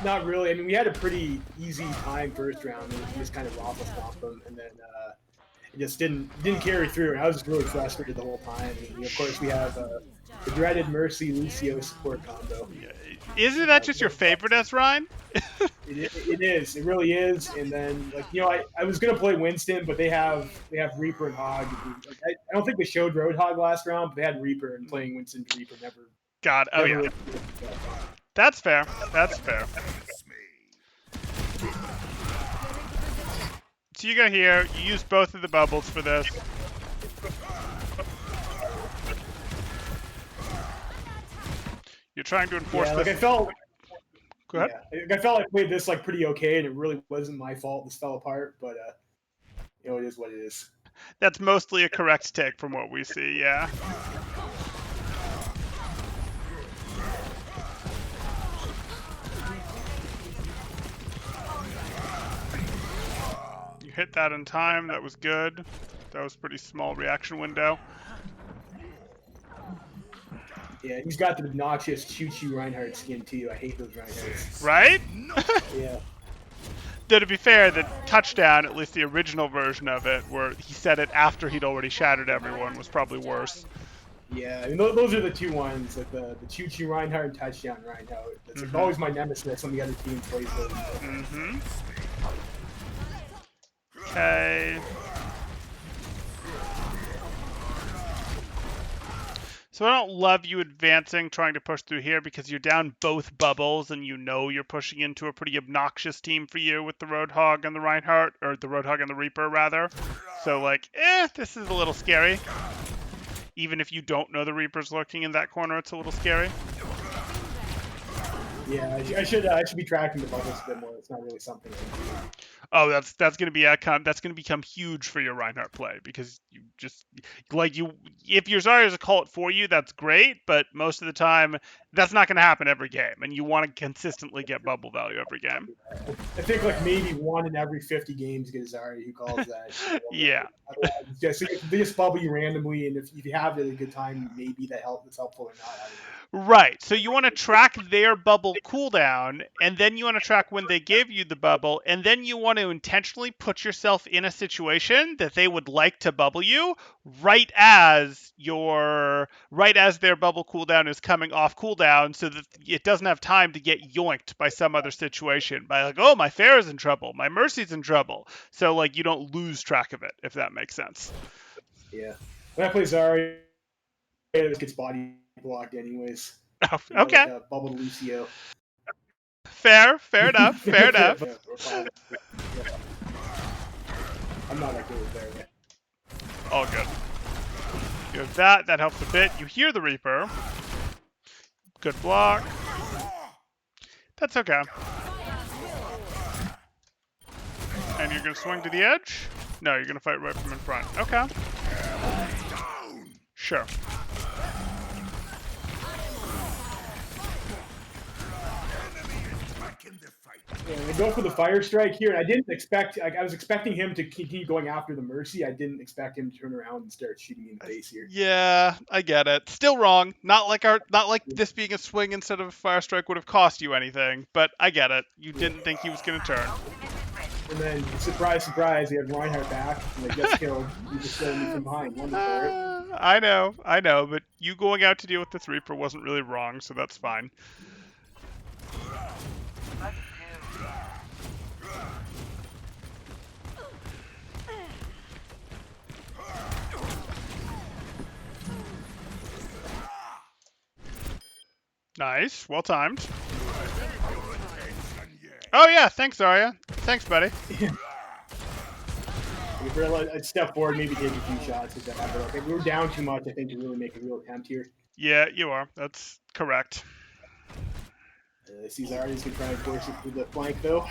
Not really. I mean, we had a pretty easy time first round. We just kind of waffle stomped them, and then it just didn't carry through. And I was just really frustrated the whole time. And of course, we have the dreaded Mercy Lucio support combo. Isn't that just your favorite as Ryan? It is. It really is. And then, like, I was gonna play Winston, but they have Reaper and Hog. Like, I don't think they showed Roadhog last round, but they had Reaper, and playing Winston to Reaper never. God. Oh yeah. That's fair. That's fair. So you go here. You use both of the bubbles for this. You're trying to enforce like this. I felt. Go ahead. Yeah, I felt I played this like pretty okay, and it really wasn't my fault. This fell apart, but it is what it is. That's mostly a correct take from what we see. Yeah. You hit that in time. That was good. That was a pretty small reaction window. Yeah, he's got the obnoxious choo-choo Reinhardt skin too. I hate those Reinhardts. Right? Yeah. Though to be fair, the touchdown, at least the original version of it, where he said it after he'd already shattered everyone, was probably worse. Yeah, I mean, those are the two ones, like the choo-choo Reinhardt and touchdown Reinhardt. That's like always my nemesis on the other team plays those. Okay. So I don't love you advancing, trying to push through here, because you're down both bubbles, and you know you're pushing into a pretty obnoxious team for you with the Roadhog and the Reinhardt, or the Roadhog and the Reaper, rather. So, like, this is a little scary. Even if you don't know the Reaper's lurking in that corner, it's a little scary. Yeah, I should be tracking the bubbles a bit more. It's not really something. Oh, that's gonna be that's gonna become huge for your Reinhardt play, because you just if your Zarya's a call it for you, that's great, but most of the time that's not gonna happen every game, and you want to consistently get bubble value every game. I think like maybe 1 in every 50 games get a Zarya who calls that. Yeah. They just bubble you randomly, and if you have it at a good time, maybe it's helpful or not. Right. So you want to track their bubble cooldown, and then you want to track when they give you the bubble, and then you want to intentionally put yourself in a situation that they would like to bubble you right as their bubble cooldown is coming off cooldown, so that it doesn't have time to get yoinked by some other situation. By like, oh, my Fair is in trouble, my Mercy's in trouble. So like you don't lose track of it, if that makes sense. Yeah. When I play Zarya, it gets body blocked anyways. Oh, okay. Like bubble Lucio. Fair enough. Fair enough. I'm not that good with there yet. All good. You have that helps a bit. You hear the Reaper. Good block. That's okay. And you're gonna swing to the edge? No, you're gonna fight right from in front. Okay. Sure. Yeah, I go for the fire strike here, and I didn't expect. I was expecting him to continue going after the Mercy. I didn't expect him to turn around and start shooting me in the face here. Yeah, I get it. Still wrong. Not like this being a swing instead of a fire strike would have cost you anything, but I get it. You didn't think he was gonna turn. And then, surprise, surprise, he had Reinhardt back, and they just killed. You just killed me from behind. Wonderful. I know, but you going out to deal with this Reaper wasn't really wrong, so that's fine. Nice, well timed. Oh yeah, thanks Zarya. Thanks, buddy. I'd step forward, maybe take a few shots at that, but like, we were down too much, I think, to really make a real attempt here. Yeah, you are. That's correct. I see Zarya's going to try and force it through the flank, though.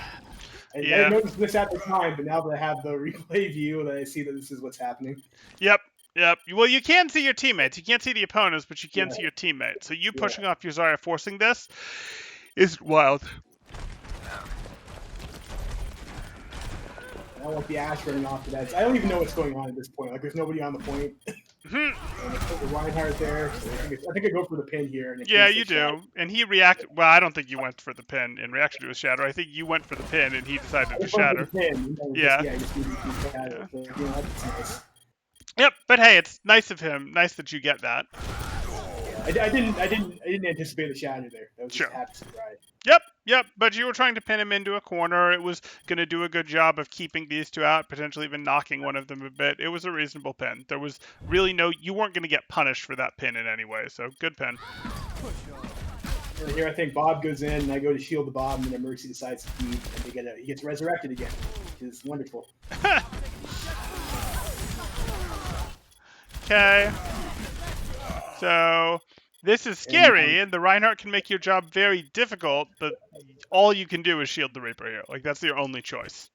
I Yeah. noticed this at the time, but now that I have the replay view, that I see that this is what's happening. Yep. Well, you can see your teammates. You can't see the opponents, but you can see your teammates. So you pushing off your Zarya, forcing this, is wild. I don't want the Ash running off to that. I don't even know what's going on at this point. Like, there's nobody on the point. Hmm. And I put the Reinhardt there. So I think I go for the pin here. And Yeah, you do. And he reacted. Well, I don't think you went for the pin in reaction to his shatter. I think you went for the pin, and he decided I to just went for the shatter. pin. And then Yeah. just do the shadow. Yeah. So, that's nice. Yep. But hey, it's nice of him. Nice that you get that. Yeah, I didn't anticipate the shadow there. That was just Sure. a happy surprise. Yep. But you were trying to pin him into a corner. It was going to do a good job of keeping these two out, potentially even knocking one of them a bit. It was a reasonable pin. There was really you weren't going to get punished for that pin in any way. So good pin. And here I think Bob goes in, and I go to shield the Bob, and then Mercy decides to feed, and he gets resurrected again, which is wonderful. Okay. So this is scary, and the Reinhardt can make your job very difficult, but all you can do is shield the Reaper here. Like, that's your only choice.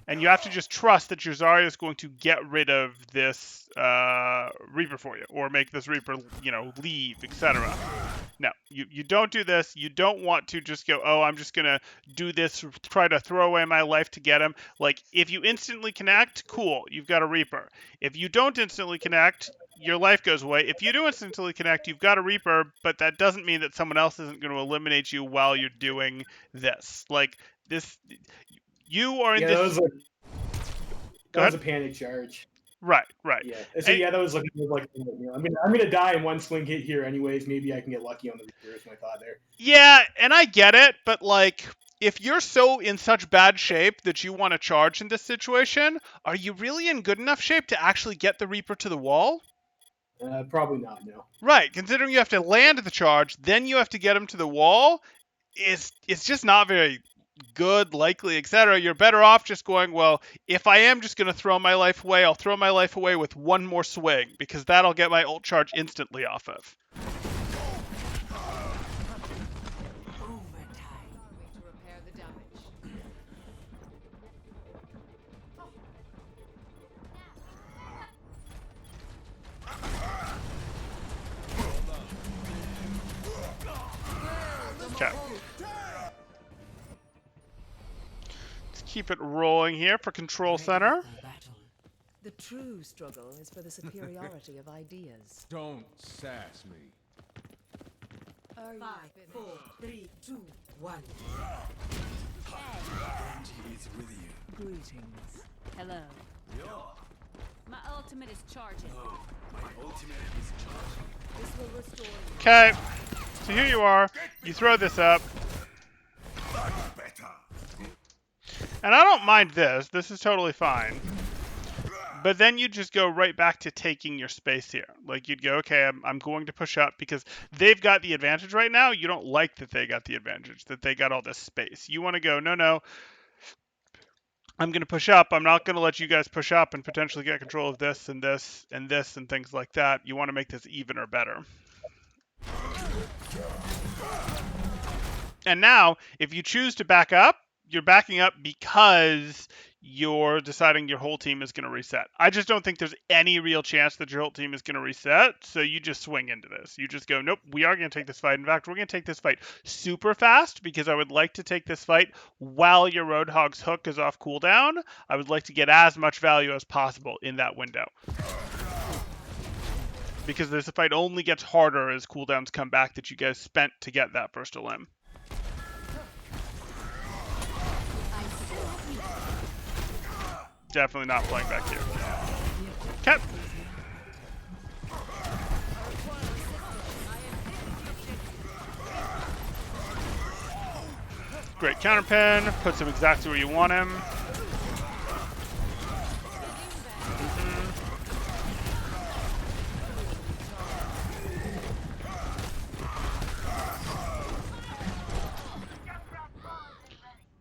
And you have to just trust that your Zarya is going to get rid of this Reaper for you, or make this Reaper, leave, etc. No, you don't do this. You don't want to just go, oh, I'm just going to do this, try to throw away my life to get him. Like, if you instantly connect, cool, you've got a Reaper. If you don't instantly connect, your life goes away. If you do instantly connect, you've got a Reaper, but that doesn't mean that someone else isn't going to eliminate you while you're doing this. Like, this... You are in this... That was a panic charge. Right. Yeah. So that was like I'm gonna die in one swing hit here anyways. Maybe I can get lucky on the Reaper is my thought there. Yeah, and I get it, but like, if you're in such bad shape that you want to charge in this situation, are you really in good enough shape to actually get the Reaper to the wall? Probably not, no. Right, considering you have to land the charge, then you have to get him to the wall, it's just not very good, likely, etc. You're better off just going, well, if I am just going to throw my life away, I'll throw my life away with one more swing, because that'll get my ult charge instantly off of. Okay. Let's keep it rolling here for Control Center. The true struggle is for the superiority of ideas. Don't sass me. 5, 4, 3, 2, 1. It's with you. Greetings. Hello. My ultimate is charging. My ultimate is charging. This will restore you. Okay. So here you are. You throw this up. And I don't mind this. This is totally fine. But then you just go right back to taking your space here. Like, you'd go, okay, I'm going to push up because they've got the advantage right now. You don't like that they got the advantage, that they got all this space. You want to go, no, I'm going to push up. I'm not going to let you guys push up and potentially get control of this and this and this and things like that. You want to make this even or better. And now, if you choose to back up, you're backing up because you're deciding your whole team is going to reset. I just don't think there's any real chance that your whole team is going to reset, so you just swing into this. You just go, nope, we are going to take this fight. In fact, we're going to take this fight super fast because I would like to take this fight while your Roadhog's hook is off cooldown. I would like to get as much value as possible in that window. Because this fight only gets harder as cooldowns come back that you guys spent to get that first elim. Definitely not playing back here. Okay. Great counterpin. Puts him exactly where you want him.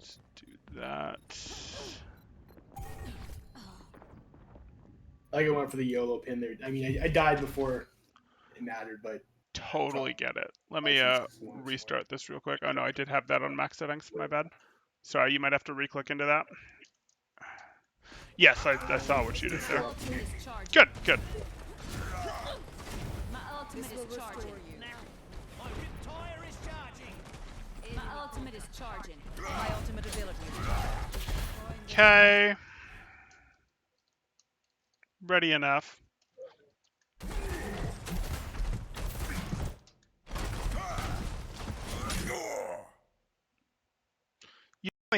Let's do that. I went for the YOLO pin there. I mean, I died before it mattered, but... Totally get it. Let me restart this real quick. Oh no, I did have that on max settings. My bad. Sorry, you might have to re-click into that. Yes, I saw what you did there. Good. My ultimate is charging. My ultimate is charging. My ultimate ability is charged. Okay. Ready enough.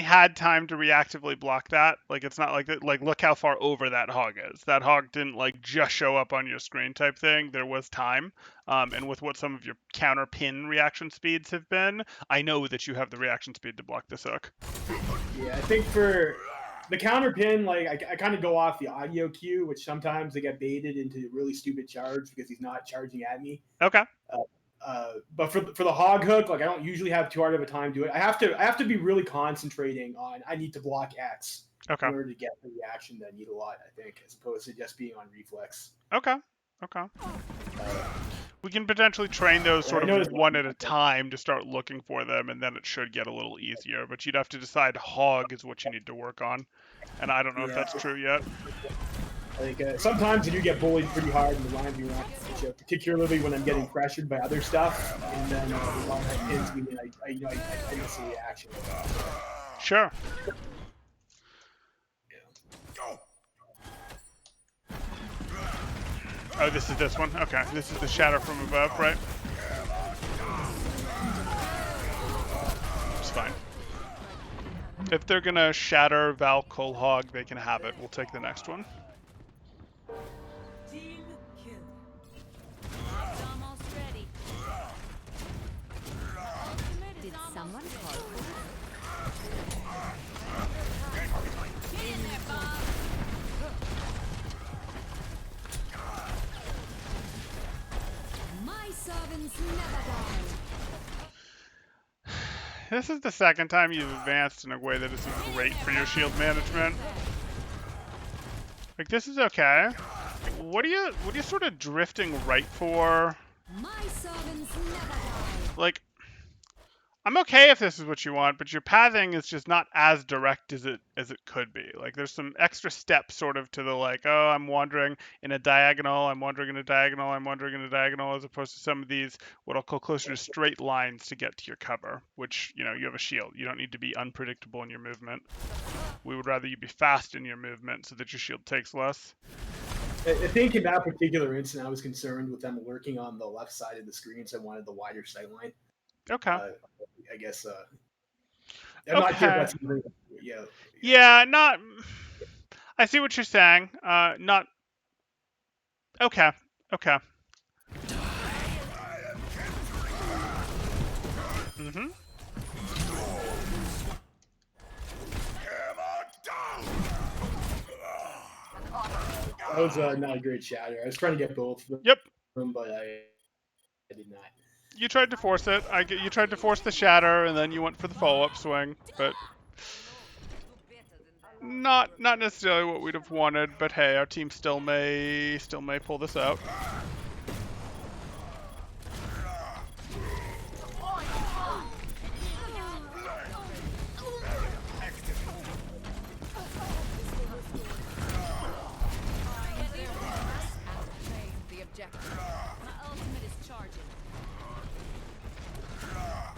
had time to reactively block that. Like, it's not like that. Like, look how far over that hog is. That hog didn't like just show up on your screen type thing. There was time. And with what some of your counter pin reaction speeds have been, I know that you have the reaction speed to block this hook. Yeah, I think for the counter pin, like I kind of go off the audio cue, which sometimes they get baited into really stupid charge because he's not charging at me. Okay. But for the hog hook, like I don't usually have too hard of a time doing it. I have to be really concentrating on I need to block X Okay. in order to get the reaction that I need a lot, I think, as opposed to just being on reflex. Okay. Okay. We can potentially train those sort of one at a time to start looking for them, and then it should get a little easier. But you'd have to decide hog is what you need to work on, and I don't know if that's true yet. Like sometimes I do get bullied pretty hard in the line view matchup, particularly when I'm getting pressured by other stuff, and then the line hits me, and I miss the reaction. Sure. Oh, this is this one? Okay, this is the shatter from above, right? It's fine. If they're gonna shatter Val Cole Hog, they can have it. We'll take the next one. Team kill. It's almost ready. Did someone call? Get in there, Bob. My servants never die. This is the second time you've advanced in a way that isn't great for your shield management. Like, this is okay. What are you sort of drifting right for? My servants never die. Like, I'm okay if this is what you want, but your pathing is just not as direct as it could be. Like, there's some extra steps sort of to the like, oh, I'm wandering in a diagonal, I'm wandering in a diagonal, I'm wandering in a diagonal, as opposed to some of these what I'll call closer to straight lines to get to your cover, which, you know, you have a shield. You don't need to be unpredictable in your movement. We would rather you be fast in your movement so that your shield takes less. I think in that particular incident, I was concerned with them lurking on the left side of the screen, so I wanted the wider sight line. Okay. I guess. I'm not sure if that's Yeah, not. I see what you're saying. Not. Okay. Okay. Mm-hmm. That was not a great shatter. I was trying to get both of Yep. them, but I did not. You tried to force it. You tried to force the shatter, and then you went for the follow-up swing, but not necessarily what we'd have wanted. But hey, our team still may pull this out. My ultimate is charging.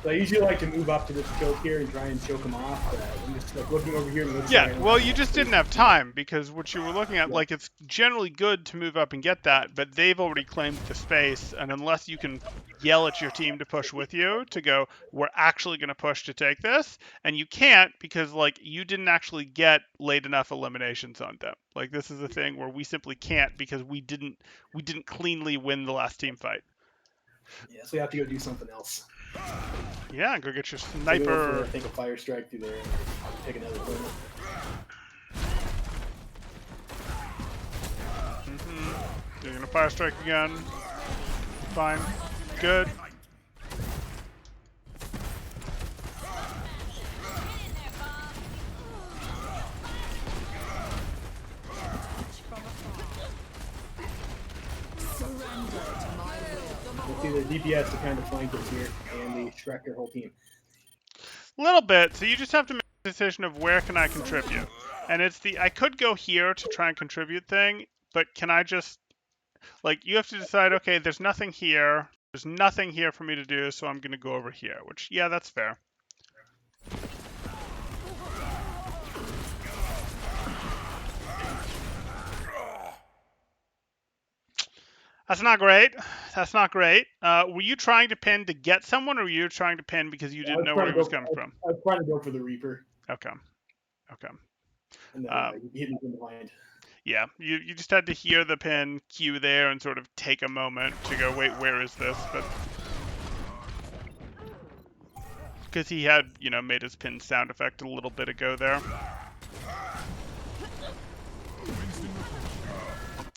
So I usually like to move up to this choke here and try and choke him off, but I'm just like looking over here. And Yeah, well, you just didn't have time because what you were looking at, like, it's generally good to move up and get that, but they've already claimed the space, and unless you can yell at your team to push with you, to go, we're actually going to push to take this, and you can't because, like, you didn't actually get late enough eliminations on them. Like, this is a thing where we simply can't because we didn't cleanly win the last team fight. Yeah, so we have to go do something else. Yeah, go get your sniper. Take a fire strike through there and take another corner. You're gonna fire strike again. Fine. Good. Let's do the DPS to kind of flank us here, and the Shrek their whole team. A little bit. So you just have to make a decision of where can I contribute. And it's the I could go here to try and contribute thing, but can I just, like, you have to decide, okay, there's nothing here. There's nothing here for me to do, so I'm going to go over here, which, yeah, that's fair. That's not great. That's not great. Were you trying to pin to get someone, or were you trying to pin because you didn't know where he was coming from? I was trying to go for the Reaper. Okay. Okay. and then Um, you hit me in the mind. yeah, you just had to hear the pin cue there and sort of take a moment to go, wait, where is this? But because he had, made his pin sound effect a little bit ago there.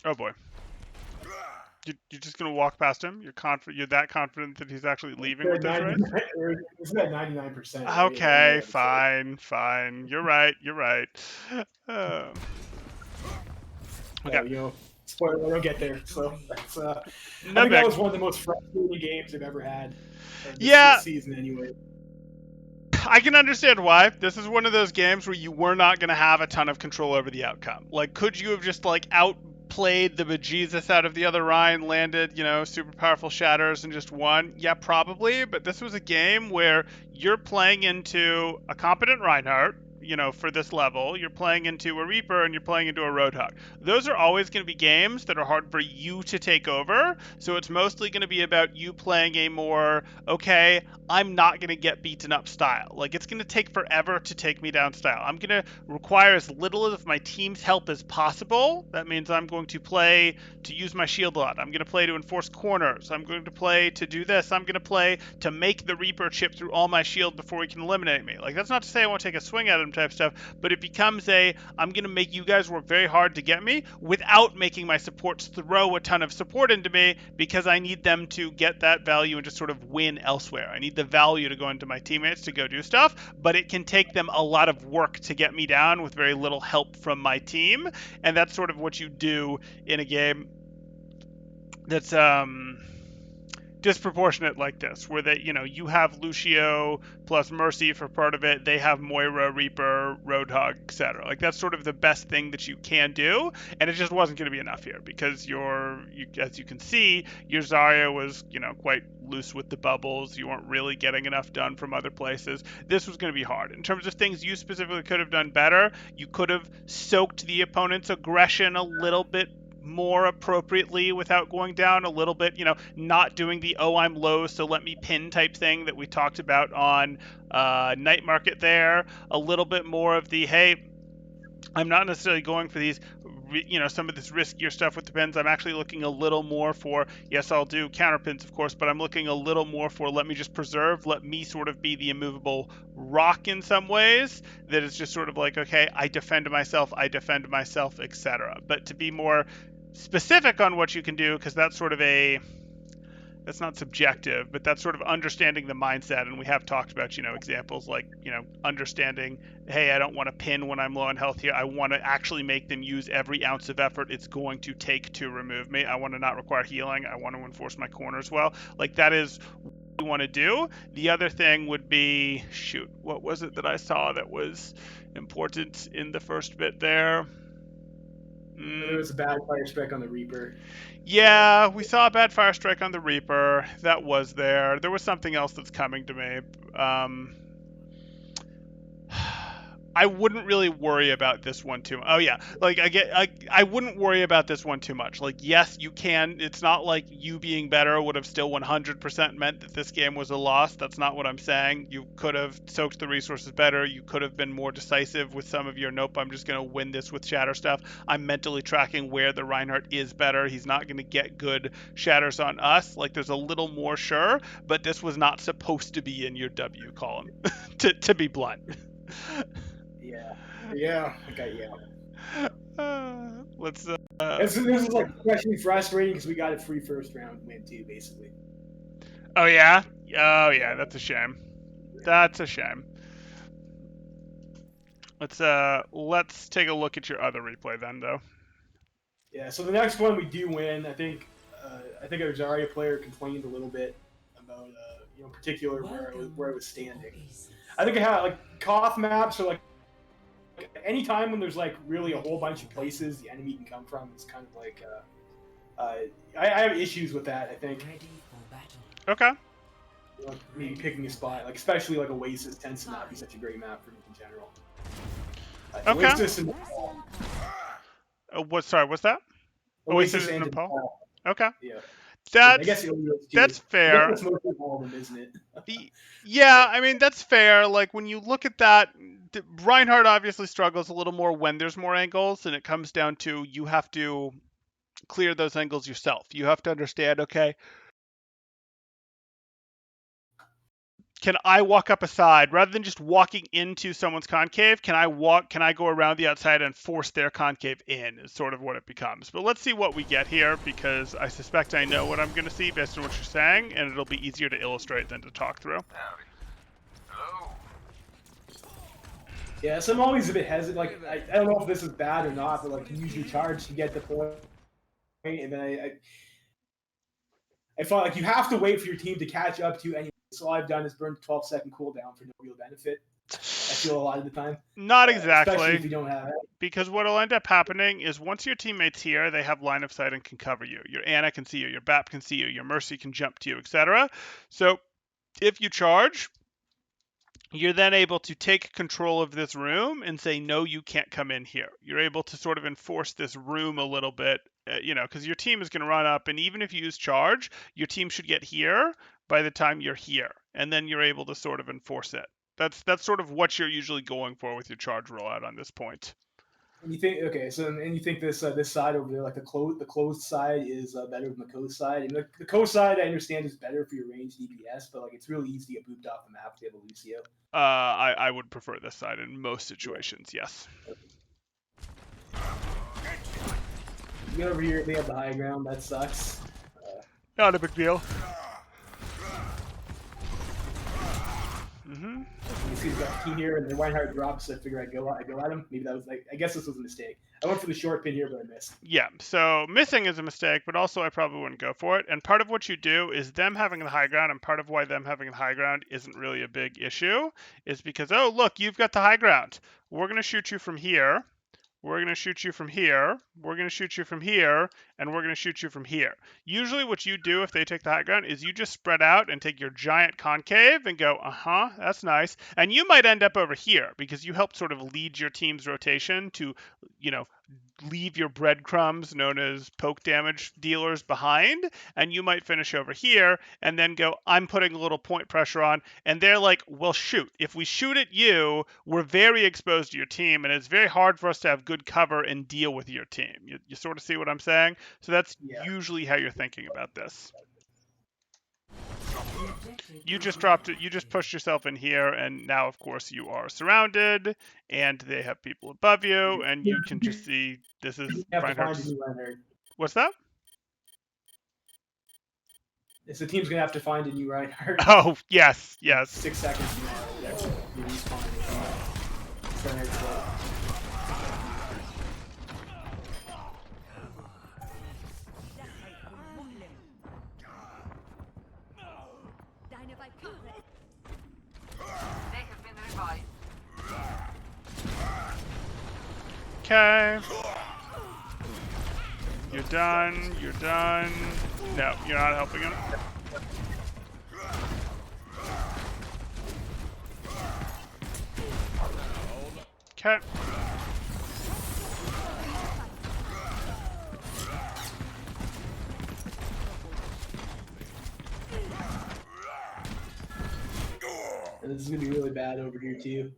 Oh boy. You're just gonna walk past him? You're confident? You're that confident that he's actually leaving with this race? It's at 99%, right? Okay, fine. You're right. Uh, okay, Spoiler, I don't get there. So that's, I no think that big. was one of the most frustrating games I've ever had Yeah, this season, anyway. I can understand why. This is one of those games where you were not going to have a ton of control over the outcome. Like, could you have just, outplayed the bejesus out of the other Ryan, landed, super powerful shatters and just won? Yeah, probably. But this was a game where you're playing into a competent Reinhardt, for this level. You're playing into a Reaper and you're playing into a Roadhog. Those are always going to be games that are hard for you to take over. So it's mostly going to be about you playing a more, okay, I'm not going to get beaten up style. Like, it's going to take forever to take me down style. I'm going to require as little of my team's help as possible. That means I'm going to play to use my shield a lot. I'm going to play to enforce corners. I'm going to play to do this. I'm going to play to make the Reaper chip through all my shield before he can eliminate me. Like, that's not to say I won't take a swing at him type stuff, but it becomes I'm going to make you guys work very hard to get me without making my supports throw a ton of support into me, because I need them to get that value and just sort of win elsewhere. I need the value to go into my teammates to go do stuff, but it can take them a lot of work to get me down with very little help from my team, and that's sort of what you do in a game that's disproportionate like this, where you have Lucio plus Mercy for part of it, they have Moira, Reaper, Roadhog, etc. Like, that's sort of the best thing that you can do, and it just wasn't going to be enough here because as you can see, your Zarya was quite loose with the bubbles. You weren't really getting enough done from other places. This was going to be hard. In terms of things you specifically could have done better, you could have soaked the opponent's aggression a little bit more appropriately without going down a little bit, not doing the I'm low so let me pin type thing that we talked about on Night Market there. A little bit more of the, hey, I'm not necessarily going for these, some of this riskier stuff with the pins. I'm actually looking a little more for, yes, I'll do counter pins, of course, but I'm looking a little more for, let me just preserve, let me sort of be the immovable rock in some ways, that is just sort of like, okay, I defend myself, etc. But to be more specific on what you can do, because that's not subjective, but that's sort of understanding the mindset. And we have talked about, examples like, understanding, hey, I don't want to pin when I'm low on health here. I want to actually make them use every ounce of effort it's going to take to remove me. I want to not require healing. I want to enforce my corners well. Like, that is what we want to do. The other thing would be, what was it that I saw that was important in the first bit there? There was a bad fire strike on the Reaper. Yeah, we saw a bad fire strike on the Reaper. That was there. There was something else that's coming to me. I wouldn't really worry about this one too much. Oh yeah, like I wouldn't worry about this one too much. Like, yes, you can. It's not like you being better would have still 100% meant that this game was a loss. That's not what I'm saying. You could have soaked the resources better. You could have been more decisive with some of your, nope, I'm just going to win this with shatter stuff. I'm mentally tracking where the Reinhardt is better. He's not going to get good shatters on us. Like, there's a little more sure, but this was not supposed to be in your W column, to be blunt. Yeah. Okay, yeah. Let's. This is like especially frustrating because we got a free first round win too, basically. Oh yeah. That's a shame. That's a shame. Let's take a look at your other replay then, though. Yeah. So the next one we do win. I think our Zarya player complained a little bit about in particular where I was standing. I think I had like cough maps, or like anytime when there's like really a whole bunch of places the enemy can come from, it's kind of like I have issues with that. I think. Okay. Maybe picking a spot, like especially like Oasis, tends to not be such a great map for me in general. Okay. Oasis and What's that? Oasis and Nepal. Nepal. Okay. Yeah. That's I guess that's fair. That's mostly all of them, isn't it? Yeah, I mean, that's fair. Like, when you look at that, Reinhardt obviously struggles a little more when there's more angles, and it comes down to you have to clear those angles yourself. You have to understand, okay, can I walk up a side rather than just walking into someone's concave? Can I go around the outside and force their concave in is sort of what it becomes. But let's see what we get here, because I suspect I know what I'm going to see based on what you're saying, and it'll be easier to illustrate than to talk through. Yeah, so I'm always a bit hesitant. Like, I don't know if this is bad or not, but like, you use your charge to get the point, and then I felt like you have to wait for your team to catch up to you anyway. So all I've done is burn 12-second cooldown for no real benefit. I feel a lot of the time. Not Especially exactly, if you don't have it. because what'll end up happening is once your teammate's here, they have line of sight and can cover you. Your Ana can see you, your BAP can see you, your Mercy can jump to you, etc. So if you charge, you're then able to take control of this room and say, no, you can't come in here. You're able to sort of enforce this room a little bit, because your team is going to run up, and even if you use charge, your team should get here by the time you're here, and then you're able to sort of enforce it. That's sort of what you're usually going for with your charge rollout on this point. And you think and you think this this side over there, like the closed side, is better than the coast side. And the coast side, I understand, is better for your range DPS, but like it's really easy to get booped off the map if you have a Lucio. I would prefer this side in most situations, yes. You get over here, they have the high ground. That sucks. Not a big deal. Mm-hmm. You see he's got the key here, and the Reinhardt drops, so I figure I go at him. Maybe that was like, I guess this was a mistake. I went for the short pin here, but I missed. Yeah, so missing is a mistake, but also I probably wouldn't go for it. And part of what you do is them having the high ground, and part of why them having the high ground isn't really a big issue is because, oh, look, you've got the high ground. We're going to shoot you from here. We're going to shoot you from here. We're going to shoot you from here. And we're going to shoot you from here. Usually what you do if they take the high ground is you just spread out and take your giant concave and go, that's nice. And you might end up over here because you helped sort of lead your team's rotation to, leave your breadcrumbs known as poke damage dealers behind, and you might finish over here and then go, I'm putting a little point pressure on, and they're like, well, shoot, if we shoot at you, we're very exposed to your team, and it's very hard for us to have good cover and deal with your team. You sort of see what I'm saying? So that's usually how you're thinking about this. You just dropped it. You just pushed yourself in here, and now, of course, you are surrounded, and they have people above you, and you can just see this is Reinhardt's. What's that? It's the team's gonna have to find a new Reinhardt. Oh, yes. 6 seconds from now, you respawn. Okay. You're done. You're done. No, you're not helping him. Okay. And this is gonna be really bad over here too.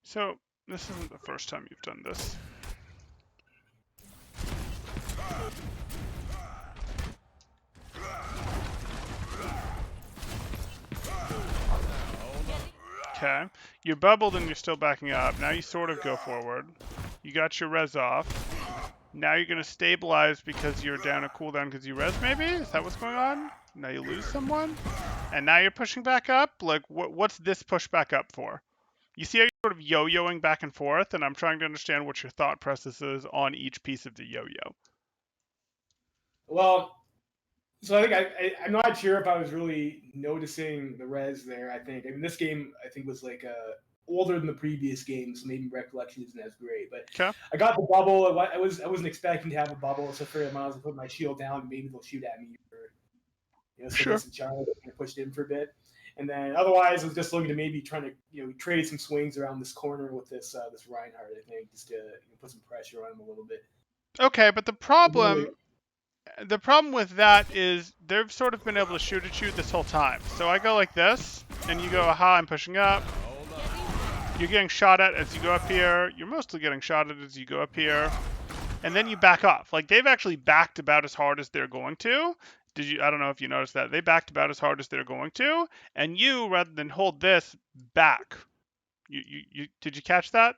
So this isn't the first time you've done this. Okay. You're bubbled and you're still backing up. Now you sort of go forward. You got your res off. Now you're going to stabilize because you're down a cooldown because you res, maybe? Is that what's going on? Now you lose someone? And now you're pushing back up? Like, what's this push back up for? You see how you're sort of yo-yoing back and forth? And I'm trying to understand what your thought process is on each piece of the yo-yo. Well, so I think I'm not sure if I was really noticing the res there. I mean, this game, I think, was like older than the previous games, so maybe recollection isn't as great. But okay. I got the bubble. I wasn't expecting to have a bubble, so I might as well put my shield down. Maybe they'll shoot at me. So sure. Charlie pushed in for a bit, and then otherwise I was just looking to maybe trying to trade some swings around this corner with this Reinhardt. I think just to put some pressure on him a little bit. Okay, but the problem with that is they've sort of been able to shoot at you this whole time. So I go like this, and you go, aha, I'm pushing up. You're getting shot at as you go up here. You're mostly getting shot at as you go up here. And then you back off. Like, they've actually backed about as hard as they're going to. I don't know if you noticed that. They backed about as hard as they're going to. And you, rather than hold this, back. Did you catch that?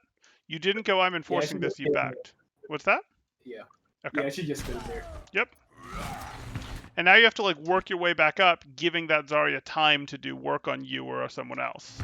You didn't go, I'm enforcing this, you backed. What's that? Yeah. Okay. Yeah, I should just stay there. Yep. And now you have to, like, work your way back up, giving that Zarya time to do work on you or someone else.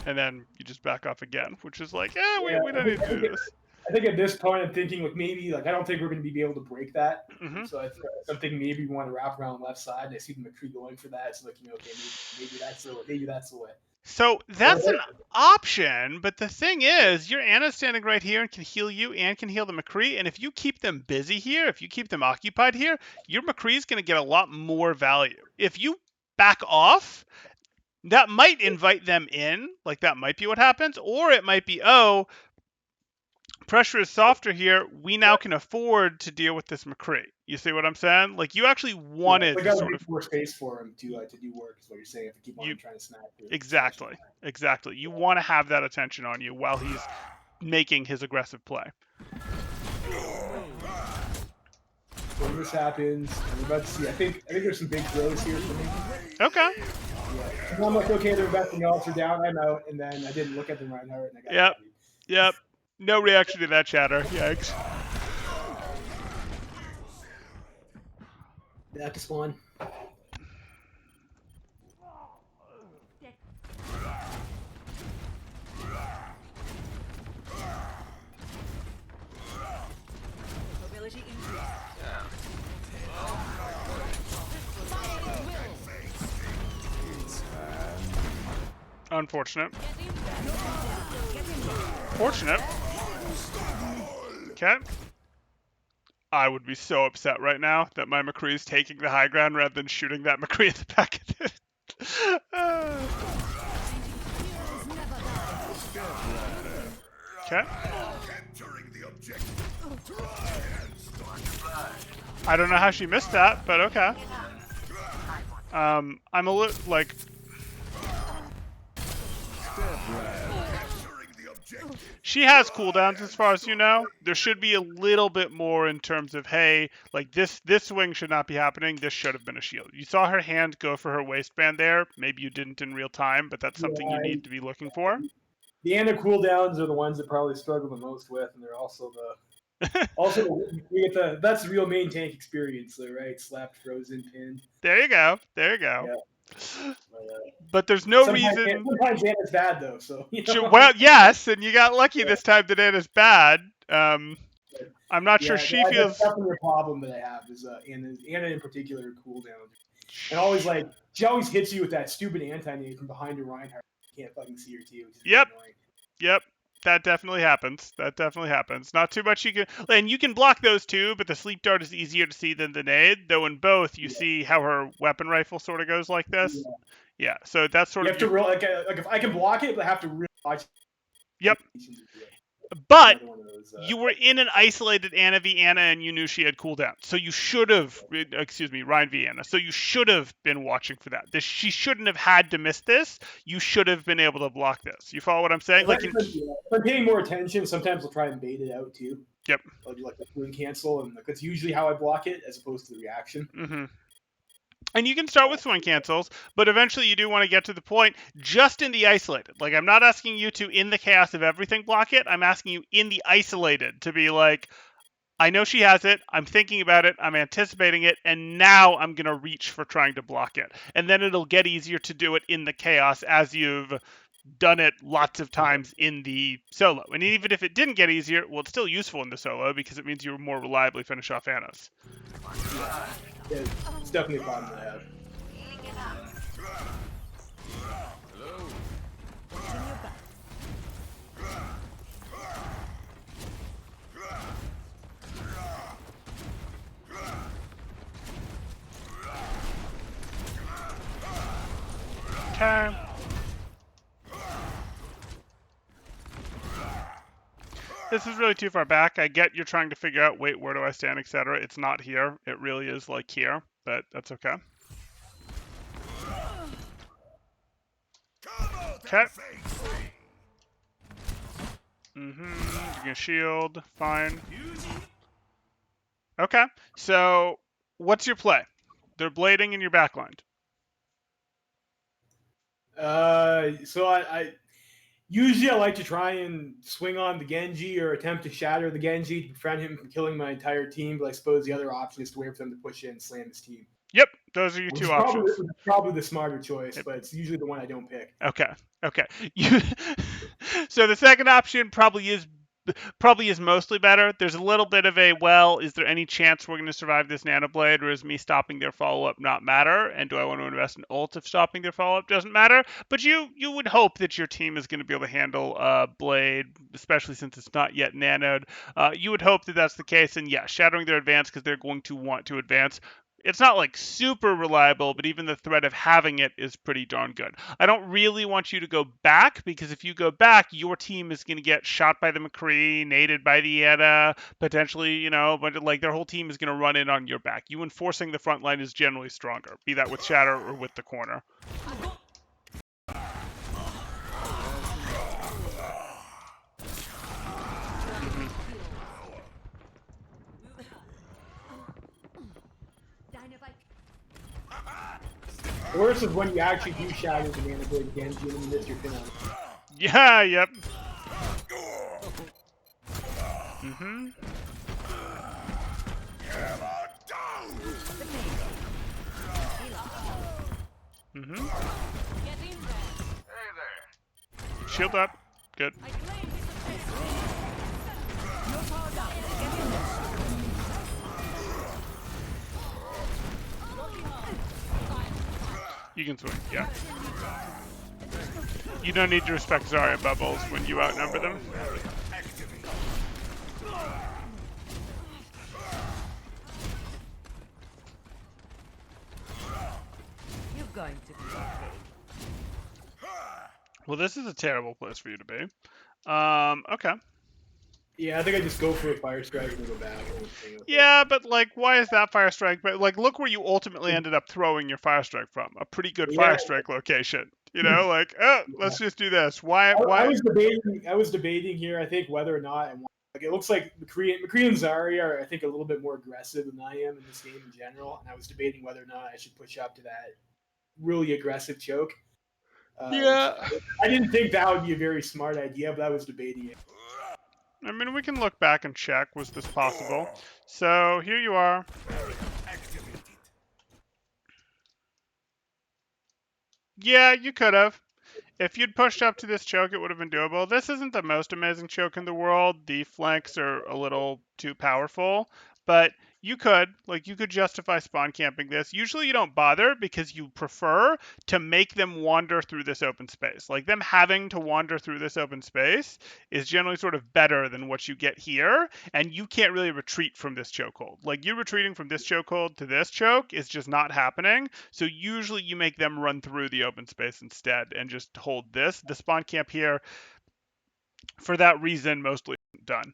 And then you just back off again, which is like, we don't need to do this. I think at this point I'm thinking, like, maybe, like, I don't think we're going to be able to break that. Mm-hmm. So I'm thinking maybe we want to wrap around left side. And I see the McCree going for that. So, like, okay, maybe that's the way. Maybe that's the way. So that's an option, but the thing is, your Anna's standing right here and can heal you and can heal the McCree, and if you keep them busy here, if you keep them occupied here, your McCree's going to get a lot more value. If you back off, that might invite them in, like that might be what happens, or it might be, pressure is softer here, we now can afford to deal with this McCree. You see what I'm saying? Like, you actually wanted to sort of more space for him to do work, is what you're saying. If you keep on trying to snap. Exactly. You want to have that attention on you while he's making his aggressive play. When this happens, I'm about to see. I think there's some big throws here for me. Okay. Yeah. And I'm like, okay, they're investing odds are down. I'm out, and then I didn't look at them Reinhardt, and I got Yep. No reaction to that chatter. Yikes. Back to spawn. Mobility increase. Unfortunate. Fortunate. Okay. I would be so upset right now that my McCree is taking the high ground rather than shooting that McCree at the back of it. Okay. I don't know how she missed that, but okay. I'm a little, like... She has cooldowns as far as you know. There should be a little bit more in terms of, hey, like this swing should not be happening. This should have been a shield. You saw her hand go for her waistband there. Maybe you didn't in real time, but that's something you need to be looking for. The Ana cooldowns are the ones that probably struggle the most with, and they're also that's the real main tank experience, though, right? Slapped, frozen, pinned. There you go. Yeah. But there's no Sometimes reason. Sometimes Ana's bad though, so. Well, yes, and you got lucky this time that Anna's bad. I'm not sure she feels. That's definitely a problem that I have is Ana in particular cooldown, and always like she always hits you with that stupid anti-nade from behind your Reinhardt. You can't fucking see her too. Which is Yep. annoying. Yep. That definitely happens. Not too much you can... And you can block those too, but the sleep dart is easier to see than the nade, though in both you see how her weapon rifle sort of goes like this. Yeah, so that's sort You of... have to like if I can block it, but I have to really watch. Yep. But those, you were in an isolated Ana v Ana and you knew she had cooldown. So you should have... Excuse me, Ryan v Ana. So you should have been watching for that. She shouldn't have had to miss this. You should have been able to block this. You follow what I'm saying? Like, if I'm paying more attention, sometimes I'll try and bait it out too. Yep. I'll do like the swing cancel, and that's usually how I block it, as opposed to the reaction. Mm-hmm. And you can start with swing cancels, but eventually you do want to get to the point just in the isolated. Like, I'm not asking you to, in the chaos of everything, block it. I'm asking you in the isolated to be like, I know she has it, I'm thinking about it, I'm anticipating it, and now I'm going to reach for trying to block it. And then it'll get easier to do it in the chaos as you've done it lots of times in the solo. And even if it didn't get easier, well, it's still useful in the solo because it means you more reliably finish off Annas. Yeah, it's definitely a problem to have. Okay. This is really too far back. I get you're trying to figure out, wait, where do I stand, etc. It's not here. It really is like here, but that's okay. Okay. You can shield. Fine. Okay. So, what's your play? They're blading in your backline. So I usually I like to try and swing on the Genji or attempt to shatter the Genji to prevent him from killing my entire team. But I suppose the other option is to wait for them to push in and slam his team. Yep, those are your Which two is options. probably the smarter choice, Yep. but it's usually the one I don't pick. Okay. Okay. You. So the second option probably is mostly better. There's a little bit of a, well, is there any chance we're going to survive this nanoblade, or is me stopping their follow-up not matter? And do I want to invest in ult if stopping their follow-up doesn't matter? But you would hope that your team is going to be able to handle blade, especially since it's not yet nanoed. You would hope that that's the case, and yeah, shattering their advance because they're going to want to advance. It's not like super reliable, but even the threat of having it is pretty darn good. I don't really want you to go back, because if you go back, your team is going to get shot by the McCree, naded by the Ana, potentially, but like their whole team is going to run in on your back. You enforcing the front line is generally stronger, be that with Shatter or with the corner. The worst is when you actually do shatter the mana blade Genji and you miss your pin on it. Yeah, yep. Get in there. Shield up. Good. I claim his attention. You can swing, yeah. You don't need to respect Zarya bubbles when you outnumber them. You're going to be okay. Well, this is a terrible place for you to be. Okay. Yeah, I think I just go for a fire strike and go back. Yeah, but like, why is that fire strike? But like, look where you ultimately ended up throwing your fire strike from. A pretty good fire strike location. Like, let's just do this. Why? I was debating here. I think whether or not like it looks like McCree and Zarya are I think a little bit more aggressive than I am in this game in general, and I was debating whether or not I should push up to that really aggressive choke. Yeah. I didn't think that would be a very smart idea, but I was debating it. I mean, we can look back and check, was this possible? So, here you are. Yeah, you could have. If you'd pushed up to this choke, it would have been doable. This isn't the most amazing choke in the world. The flanks are a little too powerful, but you could justify spawn camping this. Usually you don't bother because you prefer to make them wander through this open space. Like, them having to wander through this open space is generally sort of better than what you get here, and you can't really retreat from this chokehold. Like, you retreating from this chokehold to this choke is just not happening, so usually you make them run through the open space instead and just hold this. The spawn camp here, for that reason, mostly done.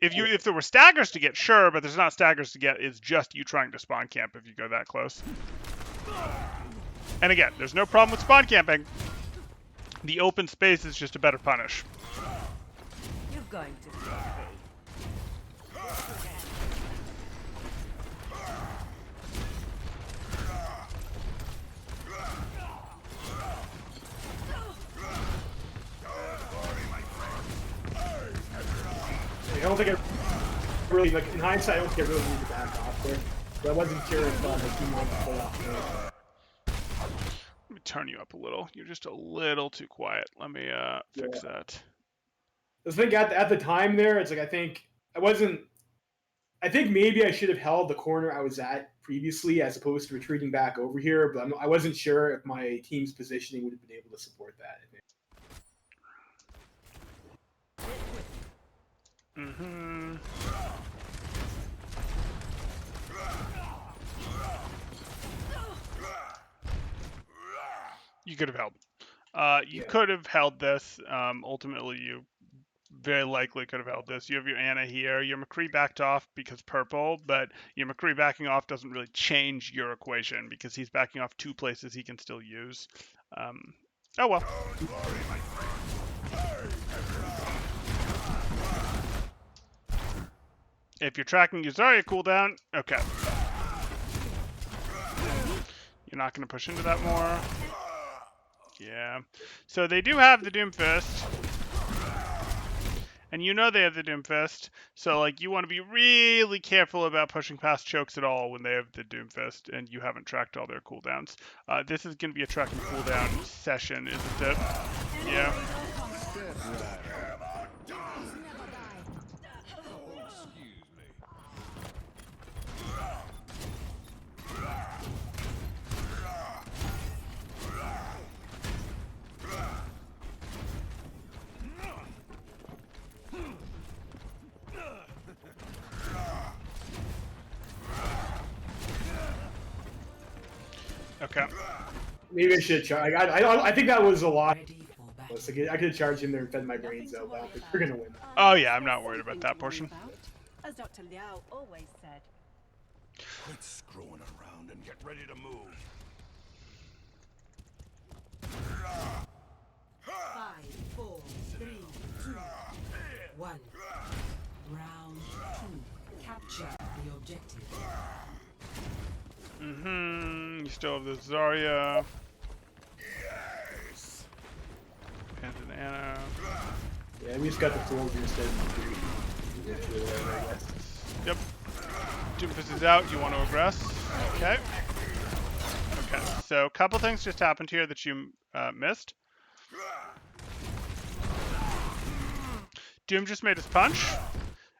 If there were staggers to get, sure, but there's not staggers to get. It's just you trying to spawn camp if you go that close. And again, there's no problem with spawn camping. The open space is just a better punish. You're going to be okay. I don't think I really, like, in hindsight, I don't think I really need to back off there. But I wasn't sure if my team wanted to pull off there. Let me turn you up a little. You're just a little too quiet. Let me fix that. The thing at the time there, it's like I think maybe I should have held the corner I was at previously as opposed to retreating back over here, but I wasn't sure if my team's positioning would have been able to support that. I think. You could have held. You could have held this. Ultimately, you very likely could have held this. You have your Ana here. Your McCree backed off because purple, but your McCree backing off doesn't really change your equation because he's backing off two places he can still use. Oh well. If you're tracking your Zarya cooldown, okay. You're not going to push into that more. Yeah. So they do have the Doomfist. And you know they have the Doomfist. So, like, you want to be really careful about pushing past chokes at all when they have the Doomfist and you haven't tracked all their cooldowns. This is going to be a track and cooldown session, isn't it? Yeah. Okay. Maybe I should charge. I think that was a lot. Ready for battle. Like, I could have charged in there and fed my brains out, but I don't think we're gonna win. Oh, yeah, I'm not worried about that portion. As Dr. Liao always said. Quit screwing around and get ready to move. 5, 4, 3, 2, 1. Round 2. Capture the objective. You still have the Zarya. Yes. And an Anna. Yeah, we just got the soldier instead of the I guess. Yep. Doomfist is out. You want to aggress? Okay. Okay. So a couple things just happened here that you missed. Doom just made his punch,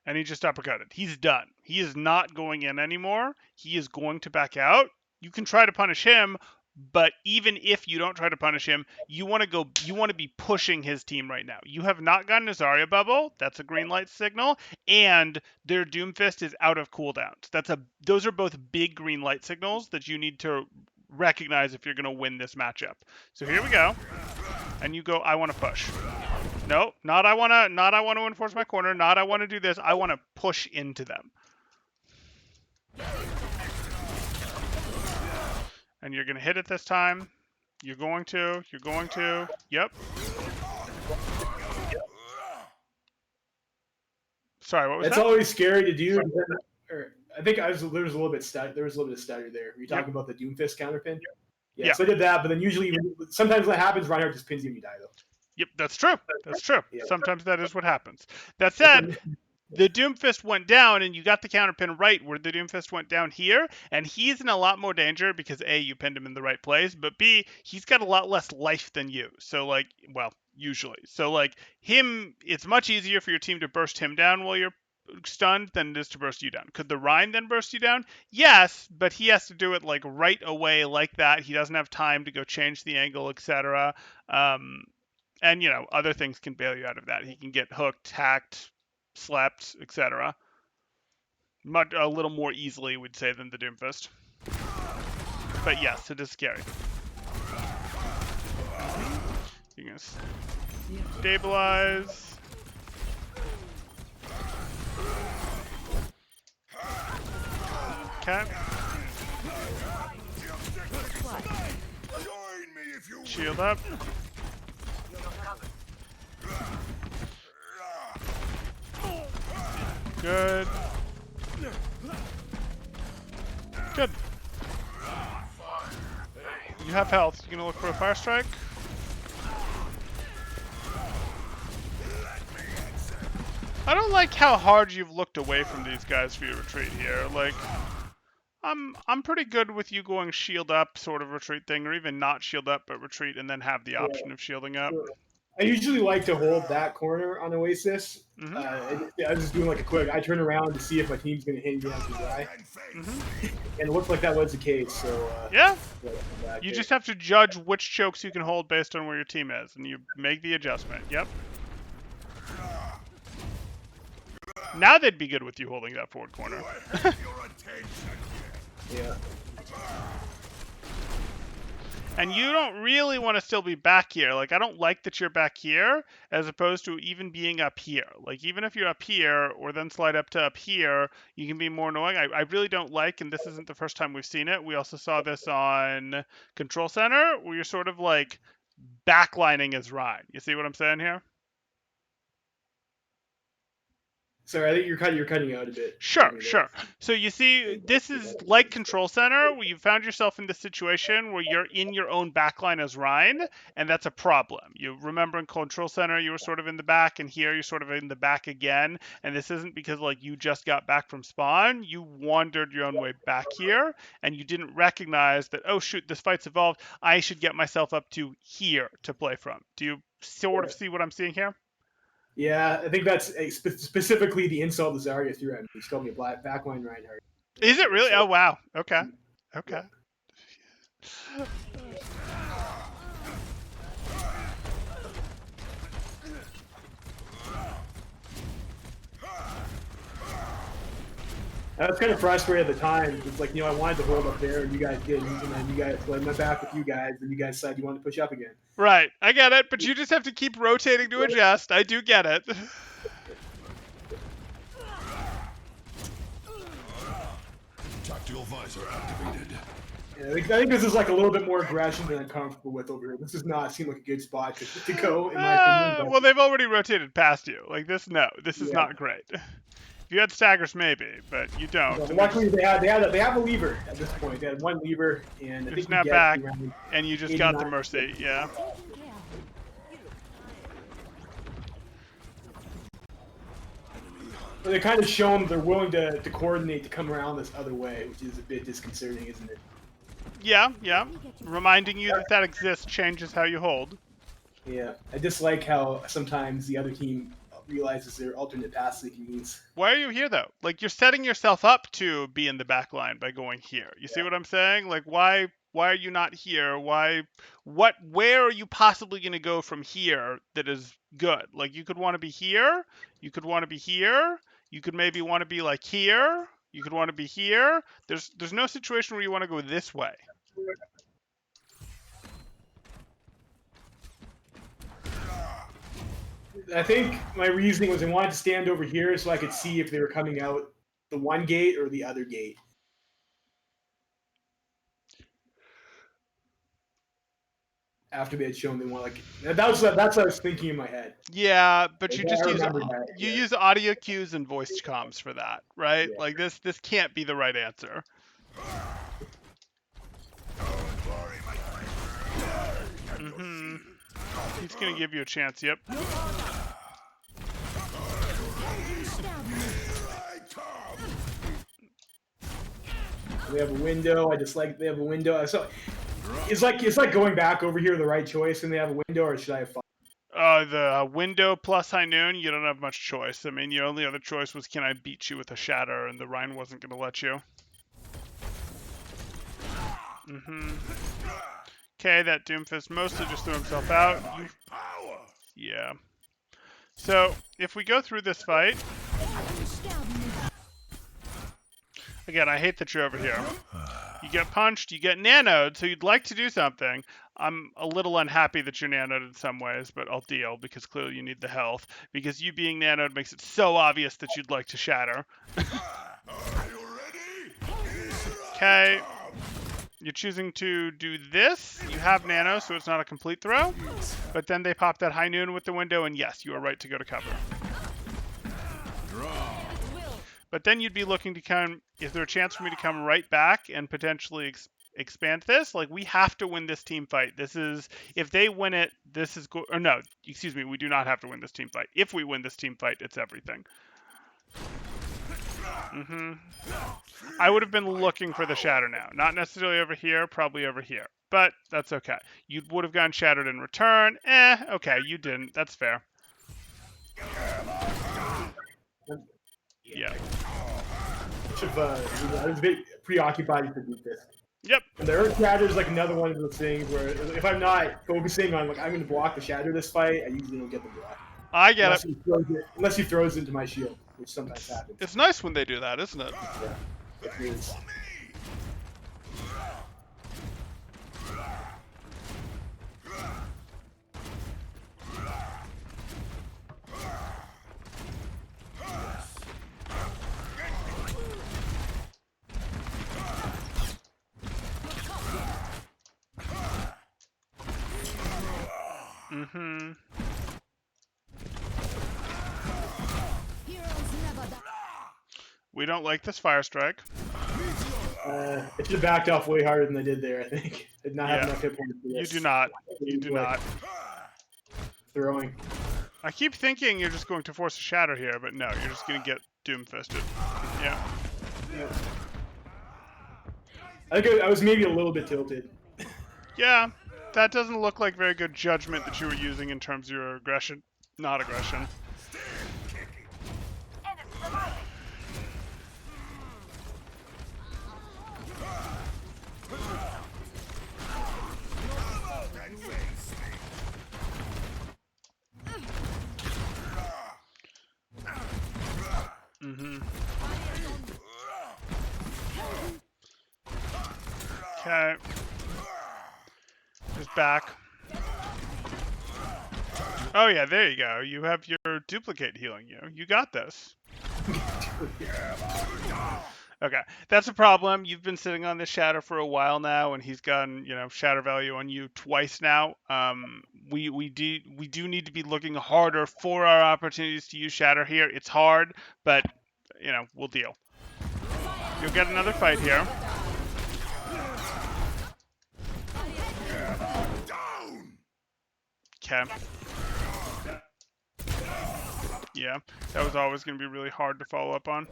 and he just uppercutted. He's done. He is not going in anymore. He is going to back out. You can try to punish him, but even if you don't try to punish him, you want to be pushing his team right now. You have not gotten a Zarya bubble. That's a green light signal, and their Doomfist is out of cooldowns. Those are both big green light signals that you need to recognize if you're going to win this matchup. So here we go. And you go, I want to push. No, not I want to enforce my corner, not I want to do this. I want to push into them. And you're going to hit it this time. You're going to. Yep. Sorry, what was That's that? always scary to do. I think there was a little bit of stutter there. Were you talking about the Doomfist counterpin? Yeah, so I did that, but then usually, sometimes what happens, Reinhardt just pins you and you die, though. Yep, that's true. That's true. Yeah. Sometimes that is what happens. That said, the Doomfist went down, and you got the counterpin right where the Doomfist went down here, and he's in a lot more danger because A, you pinned him in the right place, but B, he's got a lot less life than you. So, like, well, usually. So, like, it's much easier for your team to burst him down while you're stunned than it is to burst you down. Could the Rhine then burst you down? Yes, but he has to do it, like, right away like that. He doesn't have time to go change the angle, etc. And, other things can bail you out of that. He can get hooked, hacked, slept, etc. A little more easily, we'd say, than the Doomfist. But yes, it is scary. You can stabilize. Okay. Shield up. Good. Good. You have health. You gonna look for a fire strike? I don't like how hard you've looked away from these guys for your retreat here. Like, I'm pretty good with you going shield up sort of retreat thing, or even not shield up but retreat and then have the option of shielding up. I usually like to hold that corner on Oasis. Mm-hmm. I was just doing like a quick. I turn around to see if my team's going to hit me on the eye, and it looked like that was the case. So yeah, you just have to judge which chokes you can hold based on where your team is, and you make the adjustment. Yep. Now they'd be good with you holding that forward corner. Yeah. And you don't really want to still be back here. Like, I don't like that you're back here as opposed to even being up here. Like, even if you're up here or then slide up to up here, you can be more annoying. I really don't like, and this isn't the first time we've seen it. We also saw this on Control Center where you're sort of like backlining as Rein. You see what I'm saying here? Sorry, I think you're cutting out a bit. Sure, for me there. sure. So you see, this is like Control Center, where you found yourself in this situation where you're in your own backline as Rein, and that's a problem. You remember in Control Center, you were sort of in the back, and here you're sort of in the back again, and this isn't because, like, you just got back from spawn. You wandered your own way back here, and you didn't recognize that, oh, shoot, this fight's evolved. I should get myself up to here to play from. Do you sort of see what I'm seeing here? Yeah, I think that's specifically the insult to Zarya threw at me. He called me a backline Reinhardt. Is it really? So, Oh, wow. Okay. Okay. I was kind of frustrated at the time. It's like, I wanted to hold up there, and you guys didn't. And then you guys, so I went back with you guys, and you guys decided you wanted to push up again. Right. I get it, but you just have to keep rotating to adjust. I do get it. Tactical visor activated. Yeah, I think this is like a little bit more aggression than I'm comfortable with over here. This does not seem like a good spot to go, in my opinion. But, Well, they've already rotated past you. Like this, no. This is Yeah. not great. If you had staggers, maybe, but you don't. but And luckily, they have a lever at this point. They had one lever, and I you think snap we get back, around and you just got the 89. mercy. Yeah. But they kind of shown they're willing to coordinate to come around this other way, which is a bit disconcerting, isn't it? Yeah, yeah. Reminding you that exists changes how you hold. Yeah, I dislike how sometimes the other team realizes their alternate paths they can use. Why are you here though? Like you're setting yourself up to be in the back line by going here. You see what I'm saying? Like why are you not here? Where are you possibly going to go from here that is good? Like you could want to be here, you could want to be here, you could maybe want to be like here, you could want to be here. There's no situation where you want to go this way. I think my reasoning was I wanted to stand over here so I could see if they were coming out the one gate or the other gate. After they had shown they want that's what I was thinking in my head. Yeah, but you Yeah, just I use remember that, you yeah. use audio cues and voice comms for that, right? Yeah. Like this can't be the right answer. Mm-hmm. He's gonna give you a chance. Yep. They have a window. I dislike they have a window. So it's like going back over here the right choice and they have a window, or should I have fought? The window plus high noon, you don't have much choice. I mean, your only other choice was, can I beat you with a shatter? And the Rhine wasn't going to let you. Okay, that Doomfist mostly just threw himself out. Yeah. So, if we go through this fight... Again, I hate that you're over here. You get punched, you get nanoed, so you'd like to do something. I'm a little unhappy that you're nanoed in some ways, but I'll deal, because clearly you need the health. Because you being nanoed makes it so obvious that you'd like to shatter. Okay. You're choosing to do this. You have nano, so it's not a complete throw. But then they pop that high noon with the window, and yes, you are right to go to cover. But then you'd be looking to come, is there a chance for me to come right back and potentially expand this? Like, we have to win this team fight. This is, if they win it, this is, or no, excuse me, we do not have to win this team fight. If we win this team fight, it's everything. I would have been looking for the shatter now. Not necessarily over here, probably over here. But that's okay. You would have gotten shattered in return. Okay, you didn't. That's fair. Yeah. I was a bit preoccupied to do this. Yep. And the Earth Shatter is like another one of those things where if I'm not focusing on, like, I'm going to block the Shatter this fight, I usually don't get the block. I get it. Unless he throws it into my shield, which sometimes happens. It's nice when they do that, isn't it? Yeah, it is. Mm-hmm. Heroes never die. We don't like this fire strike. I should have backed off way harder than I did there, I think. I did not have Yeah. enough hit points for You this. do not. You do not. Throwing. I keep thinking you're just going to force a shatter here, but no, you're just going to get doom-fisted. Yeah. I think I was maybe a little bit tilted. Yeah, that doesn't look like very good judgment that you were using in terms of your aggression. Not aggression. Mm-hmm. Okay. Just back. Oh yeah, there you go. You have your duplicate healing you. You got this. Okay, that's a problem. You've been sitting on this shatter for a while now, and he's gotten, shatter value on you twice now. We do need to be looking harder for our opportunities to use shatter here. It's hard, but we'll deal. You'll get another fight here. Okay. Yeah, that was always going to be really hard to follow up on.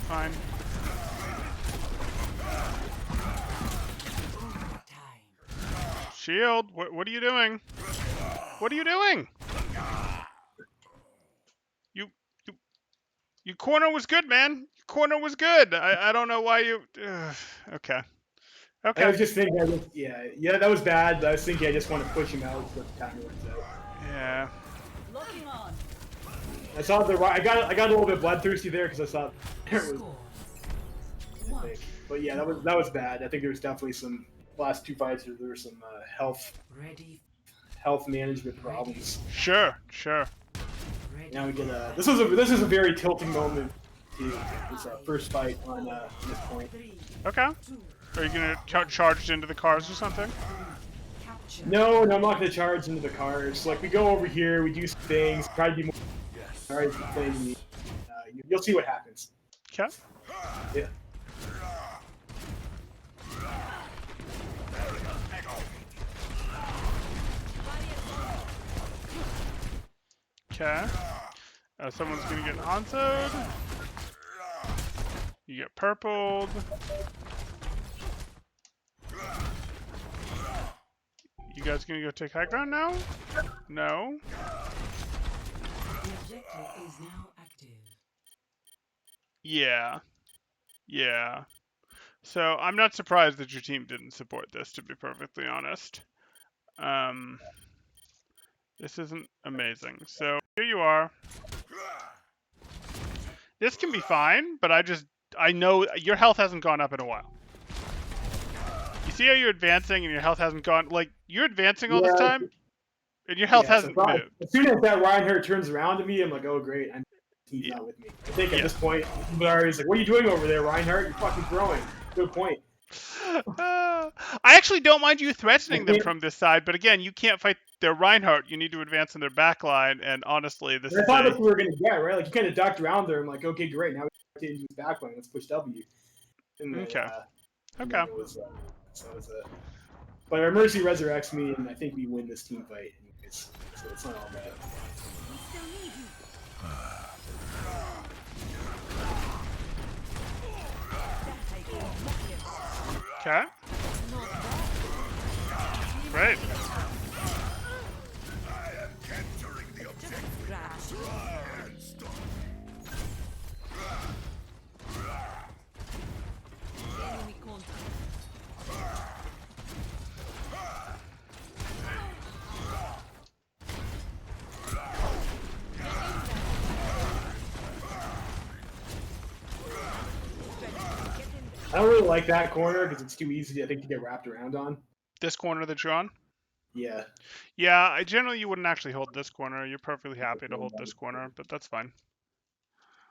Fine. Shield, what are you doing? What are you doing? Your corner was good, man. Your corner was good. I don't know why you. Okay. Okay. I was just thinking, that was bad. But I was thinking I just want to push him out before the timer runs out. Yeah. Locking on. I saw I got a little bit bloodthirsty there because I saw there was. But yeah, that was bad. I think there was definitely some last two fights. There were some health management problems. Sure. Now we get this is a very tilting moment. It's our first fight on this point. Okay. Are you gonna charge into the cars or something? No, I'm not gonna charge into the cars. Like we go over here, we do some things, try to be more. Alright, playing me. You'll see what happens. Okay. Yeah. Okay. Someone's gonna get Hanzo'd. You get purpled. You guys gonna go take high ground now? No. The objective is now active. Yeah. So I'm not surprised that your team didn't support this, to be perfectly honest. This isn't amazing. So here you are. This can be fine, but I know your health hasn't gone up in a while. You see how you're advancing and your health hasn't gone, like, you're advancing all this time and your health hasn't moved. As soon as that Reinhardt turns around to me, I'm like, oh great, he's not with me. I think at this point, he's like, what are you doing over there, Reinhardt? You're fucking throwing. Good point. I actually don't mind you threatening them from this side, but again, you can't fight their Reinhardt. You need to advance in their backline, and honestly, this is I thought that's what we were going to get, right? Like, you kind of ducked around there. I'm like, okay, great. Now we have to use backline. Let's push W. And then, Okay. And then it was, but our Mercy resurrects me, and I think we win this team fight. Anyways, so it's not all bad. Okay. Great. I don't really like that corner because it's too easy, I think, to get wrapped around on. This corner that you're on? Yeah. Yeah, generally you wouldn't actually hold this corner. You're perfectly happy to hold this corner, but that's fine.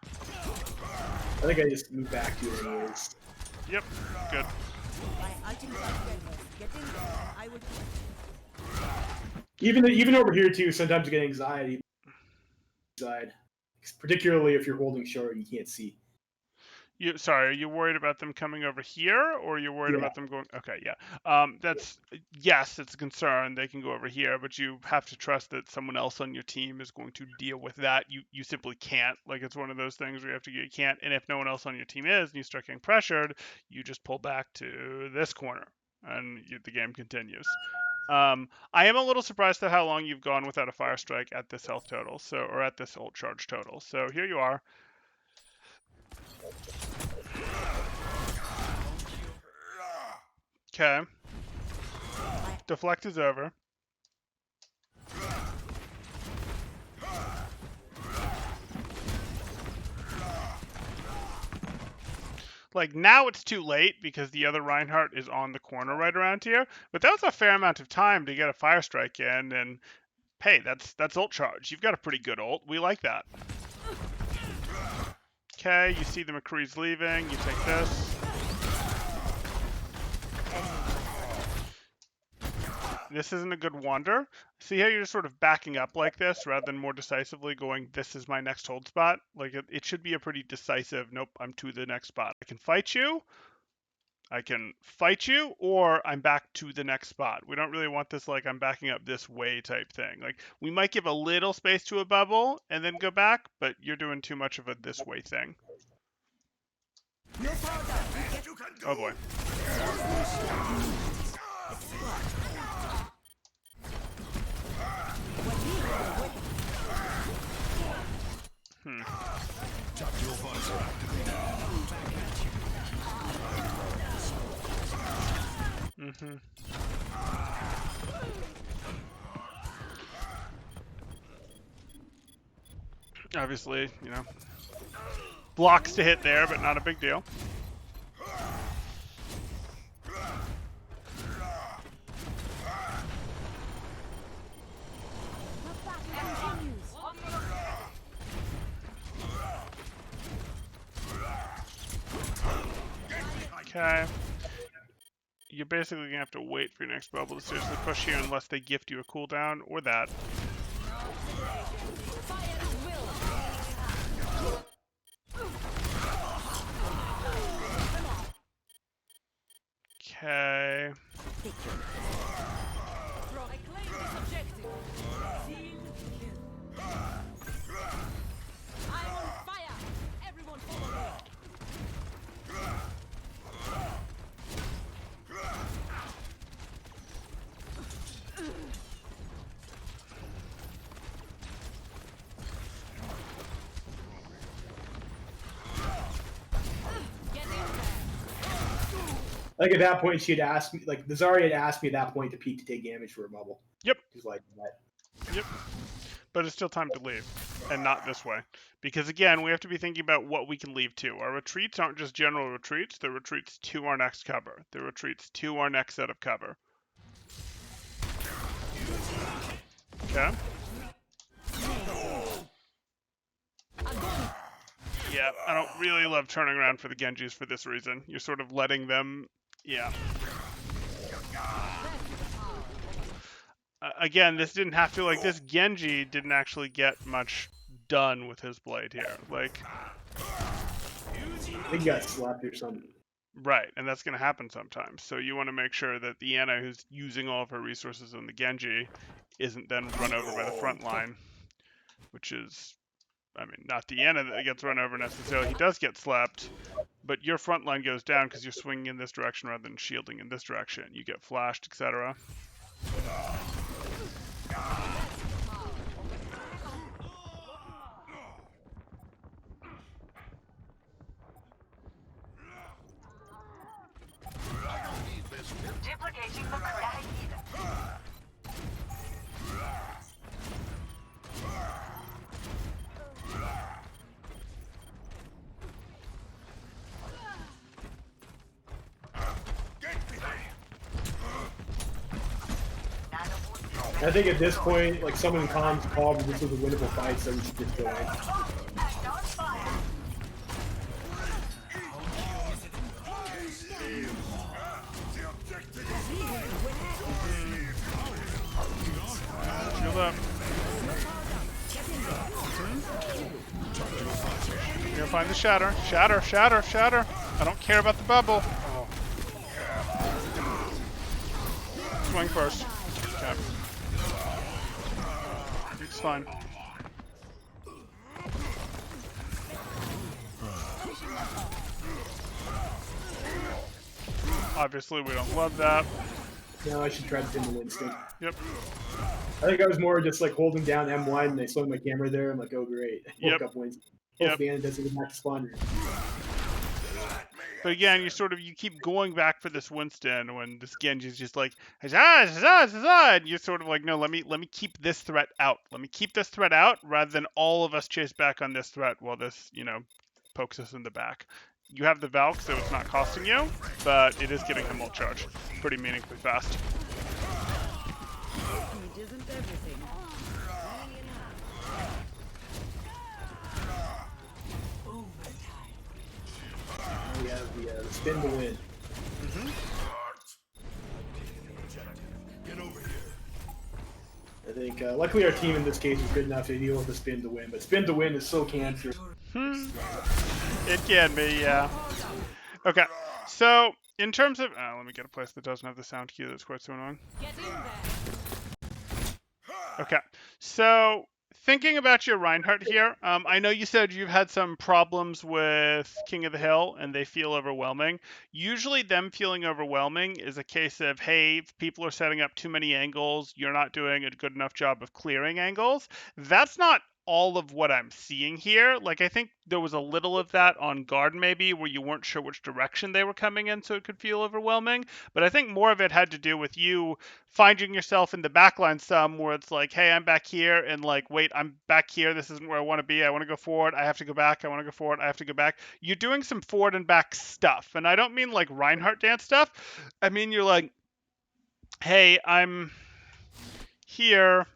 I think I just moved back to it anyways. Yep, good. Even over here too, sometimes I get anxiety. Particularly if you're holding short, you can't see. Sorry, are you worried about them coming over here, or you're worried Yeah. about them going? Okay, yeah. Yes, it's a concern. They can go over here, but you have to trust that someone else on your team is going to deal with that. You simply can't. Like, it's one of those things where you can't. And if no one else on your team is, and you start getting pressured, you just pull back to this corner, and the game continues. I am a little surprised at how long you've gone without a fire strike at this health total, or at this ult charge total. So here you are. Okay. Deflect is over. Like, now it's too late because the other Reinhardt is on the corner right around here. But that was a fair amount of time to get a fire strike in, and hey, that's ult charge. You've got a pretty good ult. We like that. Okay, you see the McCree's leaving. You take this. This isn't a good wander. See how you're just sort of backing up like this rather than more decisively going, this is my next hold spot? Like, it should be a pretty decisive, nope, I'm to the next spot. I can fight you, or I'm back to the next spot. We don't really want this, like, I'm backing up this way type thing. Like, we might give a little space to a bubble and then go back, but you're doing too much of a this way thing. Oh boy. Obviously, blocks to hit there, but not a big deal. Okay. You're basically gonna have to wait for your next bubble to seriously push here unless they gift you a cooldown or that. Okay. Like at that point, she had asked me, like the Zarya had asked me at that point to peek to take damage for a bubble. Yep. She's like that. Yep. But it's still time to leave, and not this way. Because again, we have to be thinking about what we can leave to. Our retreats aren't just general retreats, they're retreats to our next cover. They're retreats to our next set of cover. Okay. Yeah, I don't really love turning around for the Genjis for this reason. You're sort of letting them... Yeah. Again, this didn't have to... Like, this Genji didn't actually get much done with his blade here. Like... He got slapped or something. Right, and that's going to happen sometimes. So you want to make sure that the Ana who's using all of her resources on the Genji isn't then run over by the front line. Which is... I mean, not the Ana that gets run over necessarily. He does get slapped, but your front line goes down because you're swinging in this direction rather than shielding in this direction. You get flashed, etc. Duplicating the created. I think at this point, like someone in comms called that this was a winnable fight, so we should just go in. Shield up. You're gonna find the shatter. Shatter, shatter, shatter. I don't care about the bubble. Oh. Swing first. Okay. It's fine. Obviously, we don't love that. No, I should try to pin the Winston. Yep. I think I was more just like holding down M1 and I swung my camera there. I'm like, oh great. I woke Yep. up Winston. Yep. Hopefully Anna doesn't get back to spawn room. But again, you keep going back for this Winston when this Genji's just like, huzzah, huzzah, huzzah, and you're sort of like, no, let me keep this threat out. Let me keep this threat out rather than all of us chase back on this threat while this, pokes us in the back. You have the Valk, so it's not costing you, but it is getting him ult charge pretty meaningfully fast. We have the spin to win. Get over here. I think luckily our team in this case is good enough to deal with the spin to win, but spin to win is so cancerous. It can be, yeah. Okay, so in terms of, let me get a place that doesn't have the sound cue. That's quite so annoying. Okay, so thinking about your Reinhardt here, I know you said you've had some problems with King of the Hill and they feel overwhelming. Usually them feeling overwhelming is a case of, hey, people are setting up too many angles, you're not doing a good enough job of clearing angles. That's not all of what I'm seeing here. Like, I think there was a little of that on guard maybe where you weren't sure which direction they were coming in, so it could feel overwhelming. But I think more of it had to do with you finding yourself in the backline some where it's like, hey, I'm back here, and like, wait, I'm back here, this isn't where I want to be, I want to go forward, I have to go back, I want to go forward, I have to go back. You're doing some forward and back stuff, and I don't mean like Reinhardt dance stuff. I mean you're like, hey, I'm here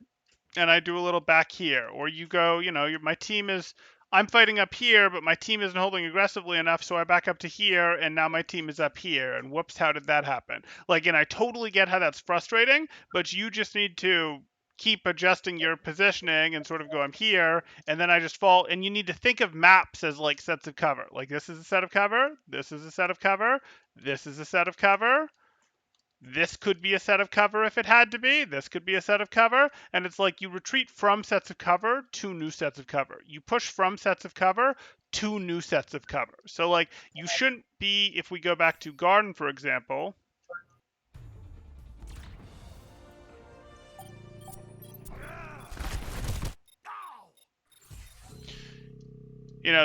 and I do a little back here, or you go, my team is, I'm fighting up here, but my team isn't holding aggressively enough, so I back up to here, and now my team is up here, and whoops, how did that happen? Like, and I totally get how that's frustrating, but you just need to keep adjusting your positioning and sort of go, I'm here, and then I just fall, and you need to think of maps as like sets of cover. Like, this is a set of cover, this is a set of cover, this is a set of cover, this could be a set of cover if it had to be. This could be a set of cover. And it's like you retreat from sets of cover to new sets of cover. You push from sets of cover to new sets of cover. So, like, you shouldn't be, if we go back to Garden, for example.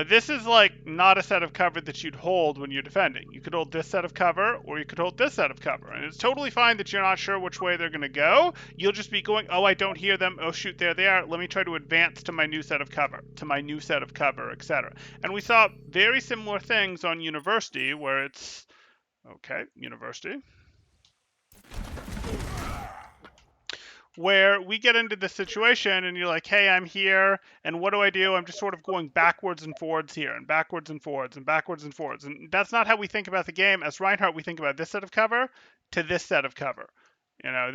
This is like not a set of cover that you'd hold when you're defending. You could hold this set of cover, or you could hold this set of cover. And it's totally fine that you're not sure which way they're going to go. You'll just be going, oh, I don't hear them. Oh, shoot, there they are. Let me try to advance to my new set of cover, etc. And we saw very similar things on University, where it's, okay, University, where we get into this situation and you're like, hey, I'm here, and what do? I'm just sort of going backwards and forwards here, and backwards and forwards, and backwards and forwards. And that's not how we think about the game. As Reinhardt, we think about this set of cover to this set of cover. Or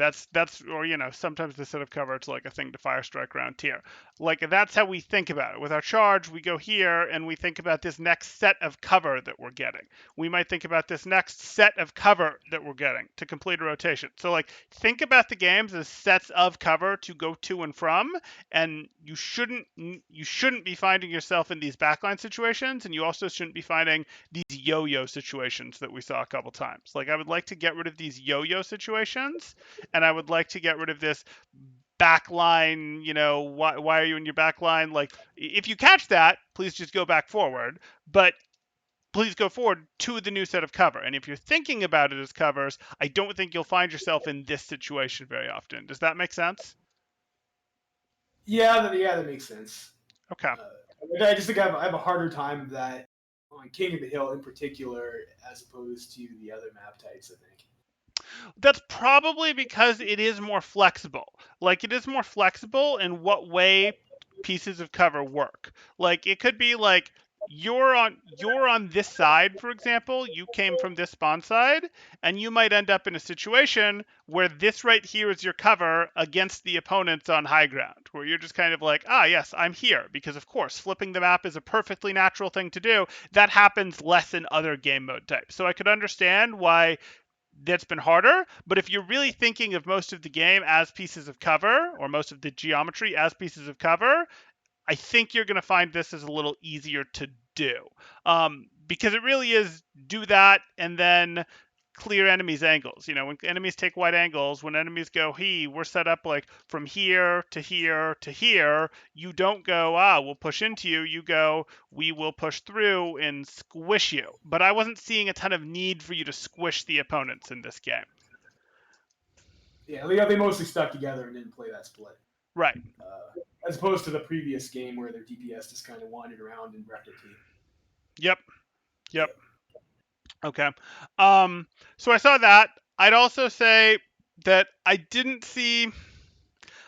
sometimes the set of cover, it's like a thing to fire strike round tier. Like, that's how we think about it. With our charge, we go here and we think about this next set of cover that we're getting. We might think about this next set of cover that we're getting to complete a rotation. So, like, think about the games as sets of cover to go to and from, and you shouldn't be finding yourself in these backline situations, and you also shouldn't be finding these yo-yo situations that we saw a couple times. Like, I would like to get rid of these yo-yo situations, and I would like to get rid of this backline, why are you in your backline? Like, if you catch that, please just go back forward, but please go forward to the new set of cover. And if you're thinking about it as covers, I don't think you'll find yourself in this situation very often. Does that make sense? Yeah, that makes sense. Okay. I just think I have a harder time with that on King of the Hill in particular, as opposed to the other map types, I think. That's probably because it is more flexible. Like it is more flexible in what way pieces of cover work. Like it could be like you're on this side, for example, you came from this spawn side, and you might end up in a situation where this right here is your cover against the opponents on high ground, where you're just kind of like, ah, yes, I'm here, because of course flipping the map is a perfectly natural thing to do. That happens less in other game mode types. So I could understand why that's been harder. But if you're really thinking of most of the game as pieces of cover, or most of the geometry as pieces of cover, I think you're going to find this is a little easier to do, because it really is do that and then clear enemies' angles. You know, when enemies take wide angles, when enemies go, hey, we're set up like from here to here to here, you don't go, we'll push into you. You go, we will push through and squish you. But I wasn't seeing a ton of need for you to squish the opponents in this game. Yeah, they mostly stuck together and didn't play that split. Right. As opposed to the previous game where their DPS just kind of wandered around and wrecked their team. Yep. Okay. So I saw that. I'd also say that I didn't see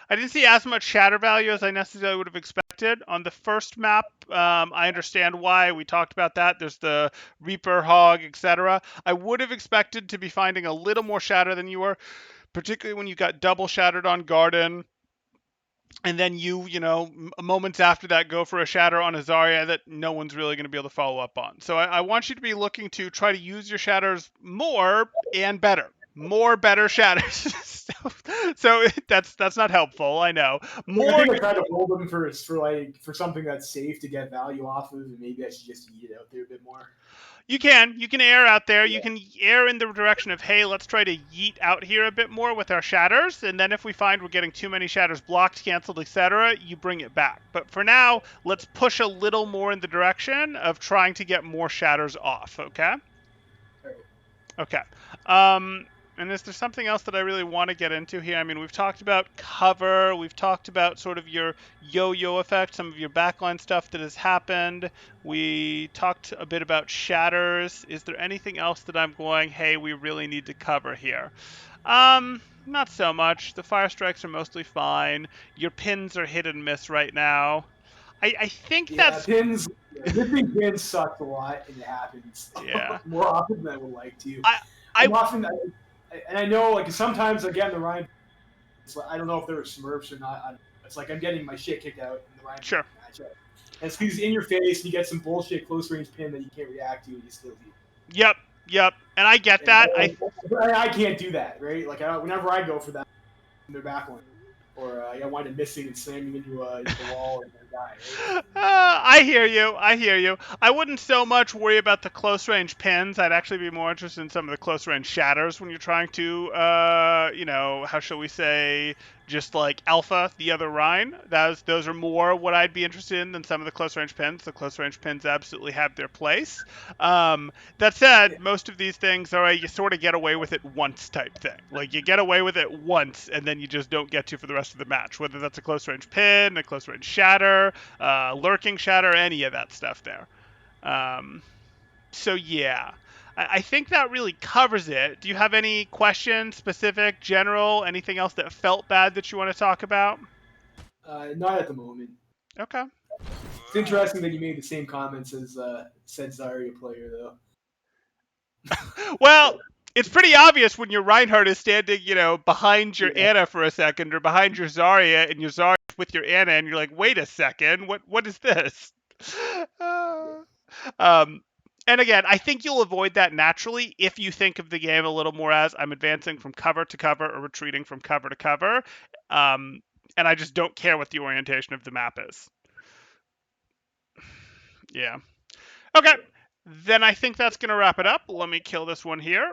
as much shatter value as I necessarily would have expected on the first map. I understand why. We talked about that. There's the Reaper, Hog, etc. I would have expected to be finding a little more shatter than you were, particularly when you got double shattered on Garden. And then moments after that, go for a shatter on a Zarya that no one's really going to be able to follow up on. So I want you to be looking to try to use your shatters more and better. More better shatters. so that's not helpful. I know. I think I tried to hold them for something that's safe to get value off of, and maybe I should just eat it out there a bit more. You can air out there. You can air in the direction of, hey, let's try to yeet out here a bit more with our shatters, and then if we find we're getting too many shatters blocked, canceled, etc., you bring it back. But for now, let's push a little more in the direction of trying to get more shatters off, okay? Okay. And is there something else that I really want to get into here? I mean, we've talked about cover. We've talked about sort of your yo-yo effect, some of your backline stuff that has happened. We talked a bit about shatters. Is there anything else that I'm going, hey, we really need to cover here? Not so much. The fire strikes are mostly fine. Your pins are hit and miss right now. I think that's... pins. Missing pins sucks a lot, and it happens more often than I would like to. I know, like, sometimes again the Ryan. I don't know if they were Smurfs or not. It's like I'm getting my shit kicked out in the Ryan matchup. And it's because he's in your face, and you get some bullshit close range pin that you can't react to, and you still do. Yep. And I get that. I can't do that, right? Like whenever I go for that, in their back line, or I wind up missing and slamming into the wall and die. Right? I hear you. I wouldn't so much worry about the close range pins. I'd actually be more interested in some of the close range shatters when you're trying to, how shall we say, just like alpha the other Rhine. Those are more what I'd be interested in than some of the close range pins. The close range pins absolutely have their place. That said, most of these things are you sort of get away with it once type thing. Like you get away with it once and then you just don't get to for the rest of the match. Whether that's a close range pin, a close range shatter, lurking shatter, any of that stuff there. So yeah. I think that really covers it. Do you have any questions, specific, general, anything else that felt bad that you want to talk about? Not at the moment. Okay. It's interesting that you made the same comments as said Zarya player, though. Well, it's pretty obvious when your Reinhardt is standing, behind your Ana for a second, or behind your Zarya, and your Zarya with your Ana, and you're like, wait a second, what is this? And again, I think you'll avoid that naturally if you think of the game a little more as I'm advancing from cover to cover or retreating from cover to cover. And I just don't care what the orientation of the map is. Yeah. Okay. Then I think that's going to wrap it up. Let me kill this one here.